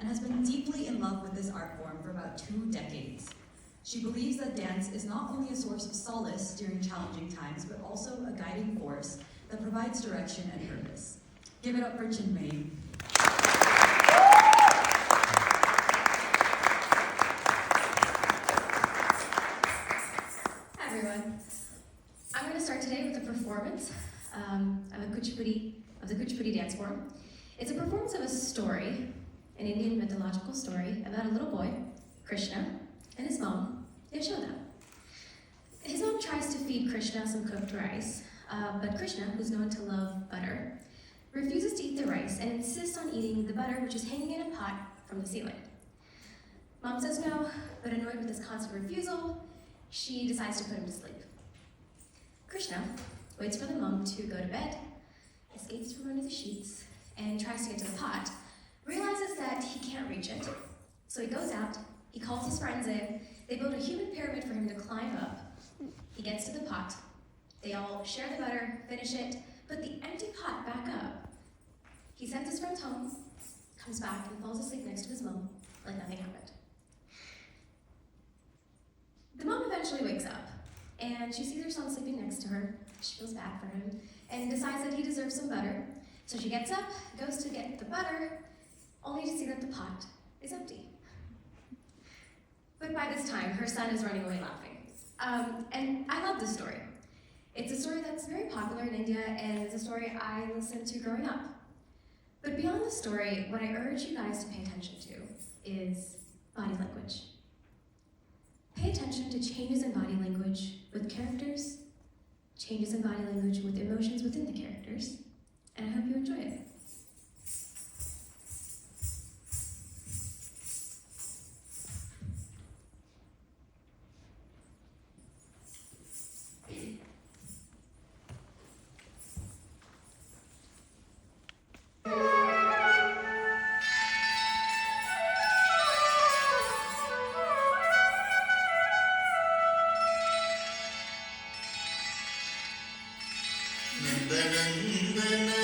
and has been deeply in love with this art form for about 2 decades. She believes that dance is not only a source of solace during challenging times, but also a guiding force that provides direction and purpose. Give it up for Chinmayi. Hi everyone. I'm going to start today with a performance of the Kuchipudi dance form. It's a performance of a story, an Indian mythological story about a little boy, Krishna, and his mom, Yashoda. His mom tries to feed Krishna some cooked rice, but Krishna, who's known to love butter, refuses to eat the rice and insists on eating the butter which is hanging in a pot from the ceiling. Mom says no, but annoyed with this constant refusal, she decides to put him to sleep. Krishna waits for the mom to go to bed, escapes from under the sheets, and tries to get to the pot, realizes that he can't reach it. So he goes out, he calls his friends in, they build a human pyramid for him to climb up. He gets to the pot, they all share the butter, finish it, put the empty pot back up. He sends his friends home, comes back and falls asleep next to his mom, like nothing happened. The mom eventually wakes up, and she sees her son sleeping next to her. She feels bad for him, and decides that he deserves some butter. So she gets up, goes to get the butter, only to see that the pot is empty. But by this time, her son is running away laughing. And I love this story. It's a story that's very popular in India, and it's a story I listened to growing up. But beyond the story, what I urge you guys to pay attention to is body language. Pay attention to changes in body language with characters, changes in body language with emotions within the characters, and I hope you enjoy it. Nandanandana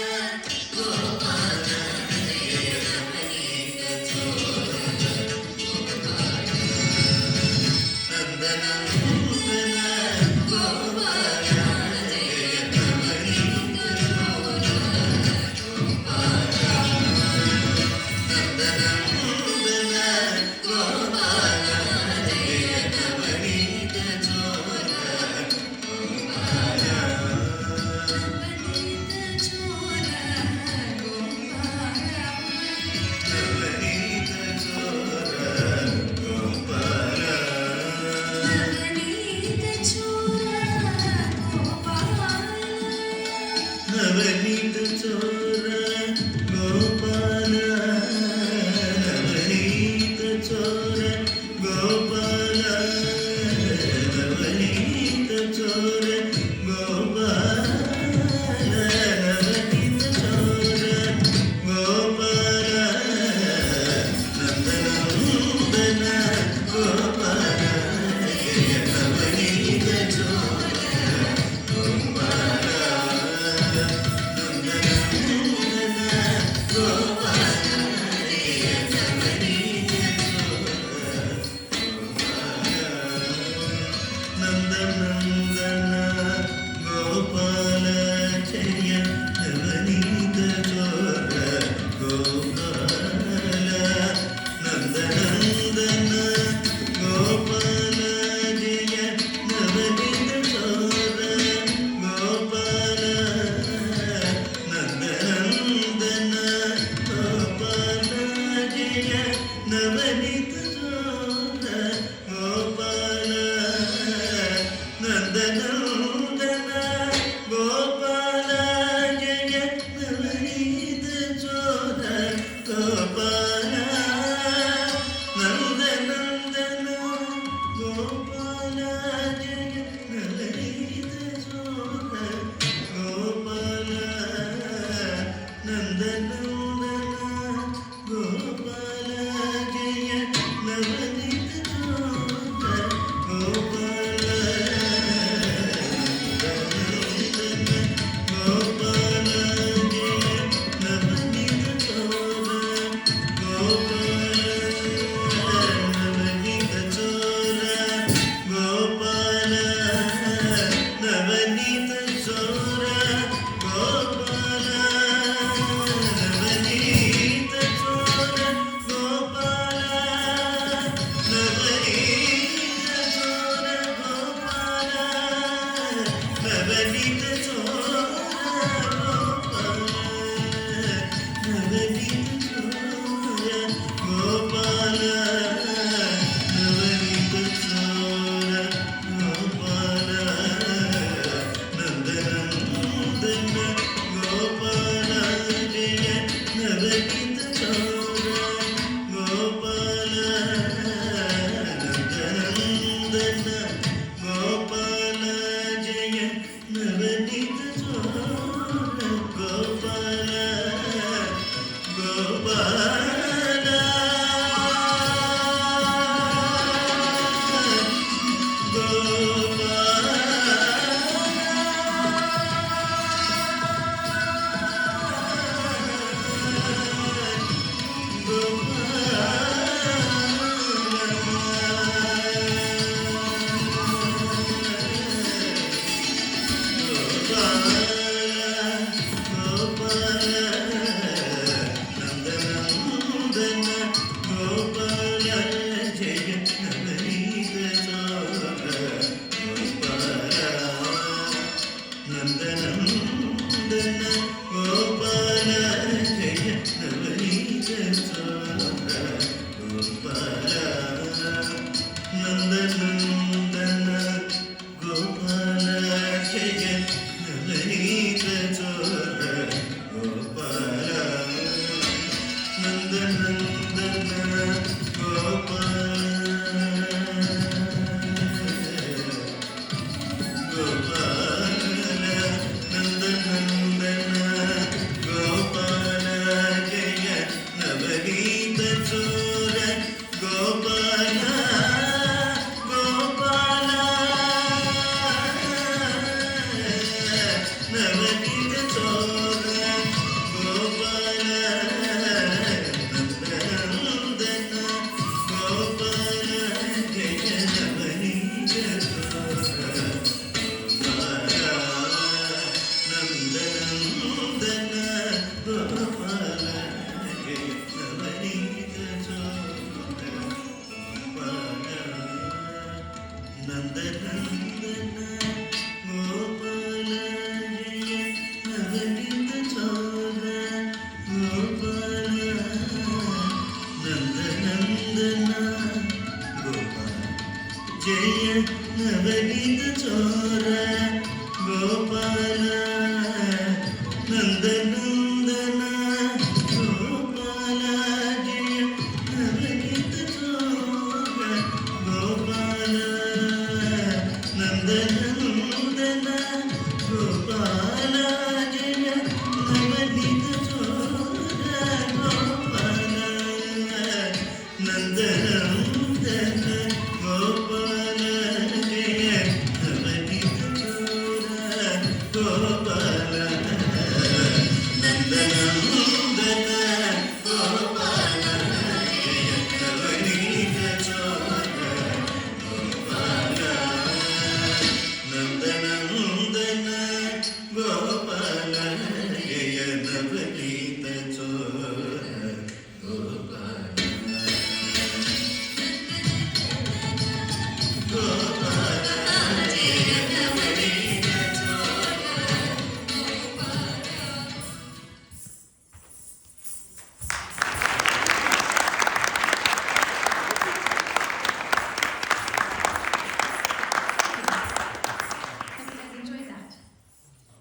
Hope you guys enjoyed that.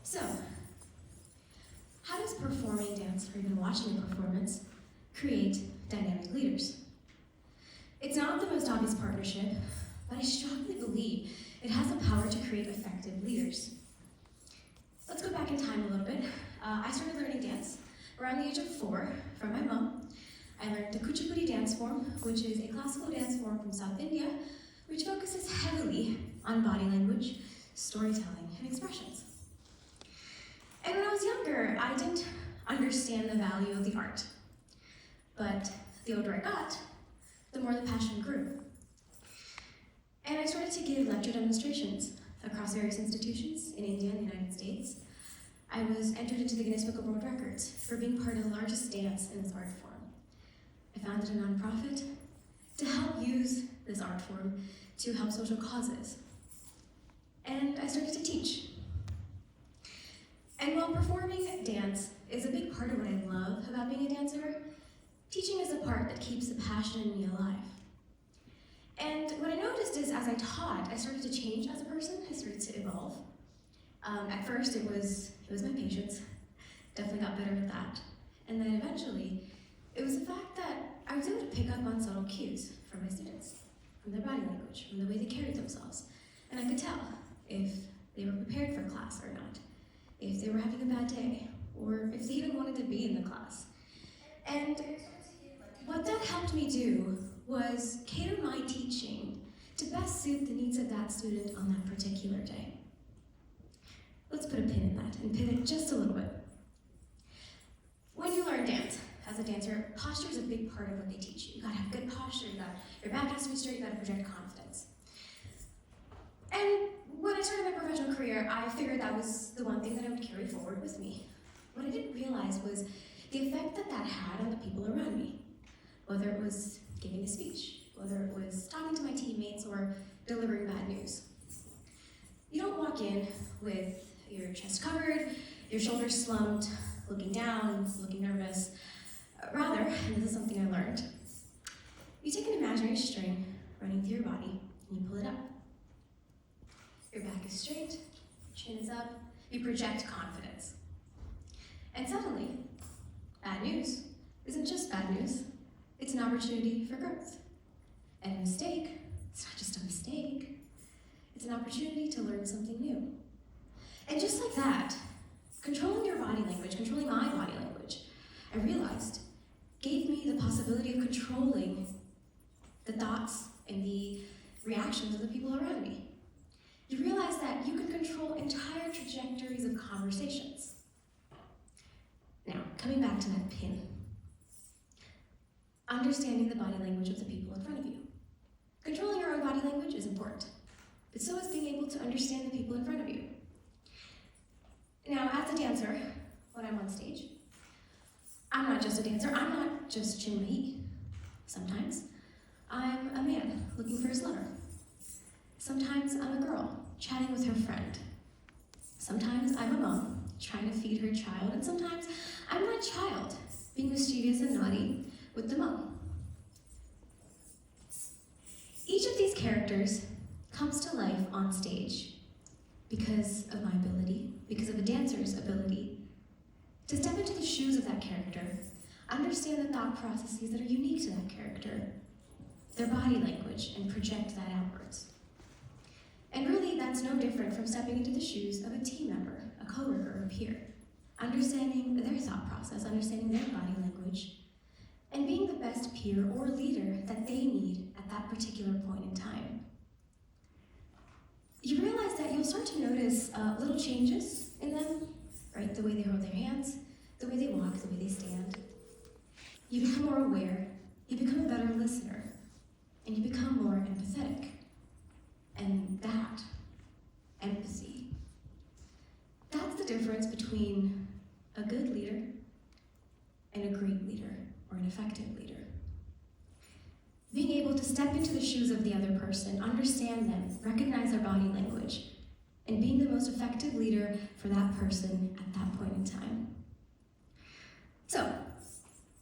So, how does performing dance, or even watching a performance, create dynamic leaders? It's not the most obvious partnership, but I strongly believe it has the power to create effective leaders. Let's go back in time a little bit. I started learning dance around the age of 4 from my mom. I learned the Kuchipudi dance form, which is a classical dance form from South India, which focuses heavily on body language, storytelling, and expressions. And when I was younger, I didn't understand the value of the art. But the older I got, the more the passion grew. And I started to give lecture demonstrations across various institutions in India and the United States. I was entered into the Guinness Book of World Records for being part of the largest dance in this art form. I founded a nonprofit to help use this art form to help social causes. And I started to teach. And while performing dance is a big part of what I love about being a dancer, teaching is the part that keeps the passion in me alive. And what I noticed is as I taught, I started to change as a person. I started to evolve. At first, it was my patience. Definitely got better at that. And then eventually, it was the fact that I was able to pick up on subtle cues from my students, from their body language, from the way they carried themselves. And I could tell if they were prepared for class or not, if they were having a bad day, or if they even wanted to be in the class. And what that helped me do was cater my teaching to best suit the needs of that student on that particular day. Let's put a pin in that and pivot just a little bit. When you learn dance, as a dancer, posture is a big part of what they teach you. You gotta have good posture, your back has to be straight, you gotta project confidence. And when I started my professional career, I figured that was the one thing that I would carry forward with me. What I didn't realize was the effect that that had on the people around me, whether it was giving a speech, whether it was talking to my teammates or delivering bad news. You don't walk in with your chest covered, your shoulders slumped, looking down, looking nervous. Rather, and this is something I learned, you take an imaginary string running through your body and you pull it up. Your back is straight, chin is up, you project confidence. And suddenly, bad news isn't just bad news, it's an opportunity for growth. And a mistake, it's not just a mistake, it's an opportunity to learn something new. And just like that, controlling your body language, controlling my body language, I realized gave me the possibility of controlling the thoughts and the reactions of the people around me. You realize that you can control entire trajectories of conversations. Now, coming back to that pin. Understanding the body language of the people in front of you. Controlling your own body language is important, but so is being able to understand the people in front of you. Now, as a dancer, when I'm on stage, I'm not just a dancer, I'm not just Chinmayi. Sometimes I'm a man looking for his lover. Sometimes I'm a girl chatting with her friend. Sometimes I'm a mom trying to feed her child, and sometimes I'm that child being mischievous and naughty with the mom. Each of these characters comes to life on stage because of my ability, because of a dancer's ability, to step into the shoes of that character, understand the thought processes that are unique to that character, their body language, and project that outwards. And really, that's no different from stepping into the shoes of a team member, a coworker, or a peer, understanding their thought process, understanding their body language, and being the best peer or leader that they need at that particular point in time. You realize that you'll start to notice little changes in them, right? The way they hold their hands, the way they walk, the way they stand. You become more aware, you become a better listener, and you become more empathetic. And that, empathy, that's the difference between a good leader and a great leader, or an effective leader. Being able to step into the shoes of the other person, understand them, recognize their body language, and being the most effective leader for that person at that point in time. So,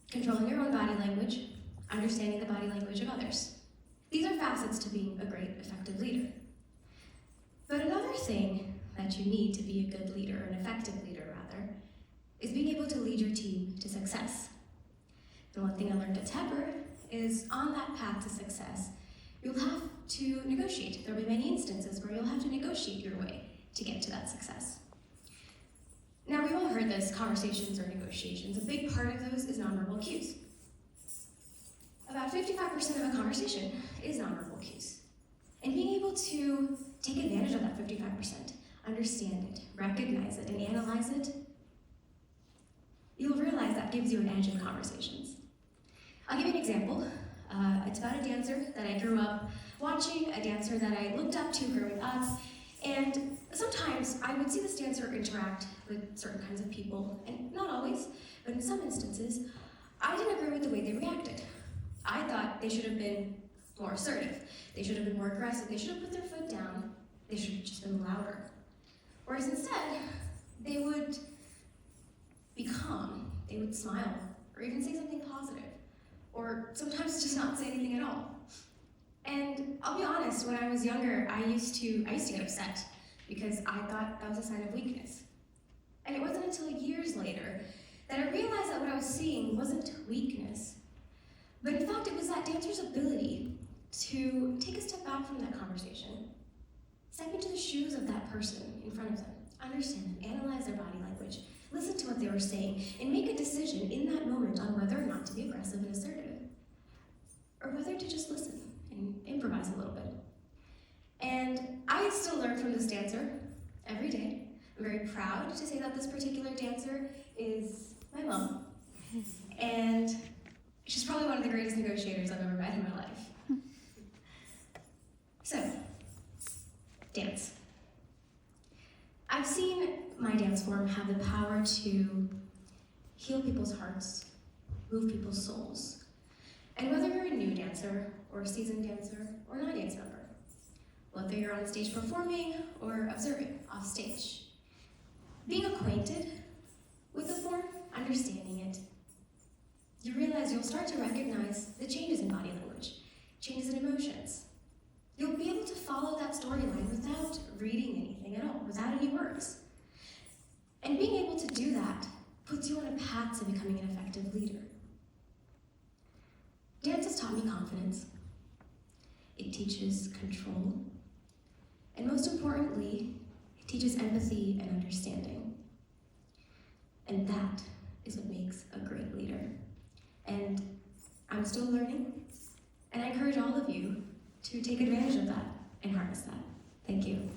controlling your own body language, understanding the body language of others. These are facets to being a great, effective leader. But another thing that you need to be a good leader, an effective leader rather, is being able to lead your team to success. And one thing I learned at Tepper is on that path to success, you'll have to negotiate. There'll be many instances where you'll have to negotiate your way to get to that success. Now, we've all heard this, conversations or negotiations. A big part of those is nonverbal cues. About 55% of a conversation is nonverbal cues. And being able to take advantage of that 55%, understand it, recognize it, and analyze it, you'll realize that gives you an edge in conversations. I'll give you an example. It's about a dancer that I grew up watching, a dancer that I looked up to growing up, and sometimes I would see this dancer interact with certain kinds of people, and not always, but in some instances, I didn't agree with the way they reacted. I thought they should have been more assertive, they should have been more aggressive, they should have put their foot down, they should have just been louder. Whereas instead, they would be calm, they would smile, or even say something positive, or sometimes just not say anything at all. And I'll be honest, when I was younger, I used to get upset because I thought that was a sign of weakness. And it wasn't until years later that I realized that what I was seeing wasn't weakness, but in fact, it was that dancer's ability to take a step back from that conversation, step into the shoes of that person in front of them, understand them, analyze their body language, listen to what they were saying, and make a decision in that moment on whether or not to be aggressive and assertive, or whether to just listen and improvise a little bit. And I still learn from this dancer every day. I'm very proud to say that this particular dancer is my mom, and she's probably one of the greatest negotiators I've ever met in my life. So, dance. I've seen my dance form have the power to heal people's hearts, move people's souls. And whether you're a new dancer, or a seasoned dancer, or an audience member, whether you're on stage performing or observing off stage, being acquainted with the form, understanding it, you realize you'll start to recognize the changes in body language, changes in emotions. You'll be able to follow that storyline without reading anything at all, without any words. And being able to do that puts you on a path to becoming an effective leader. Dance has taught me confidence. It teaches control. And most importantly, it teaches empathy and understanding. And that is what makes a great leader. And I'm still learning, and I encourage all of you to take advantage of that and harness that. Thank you.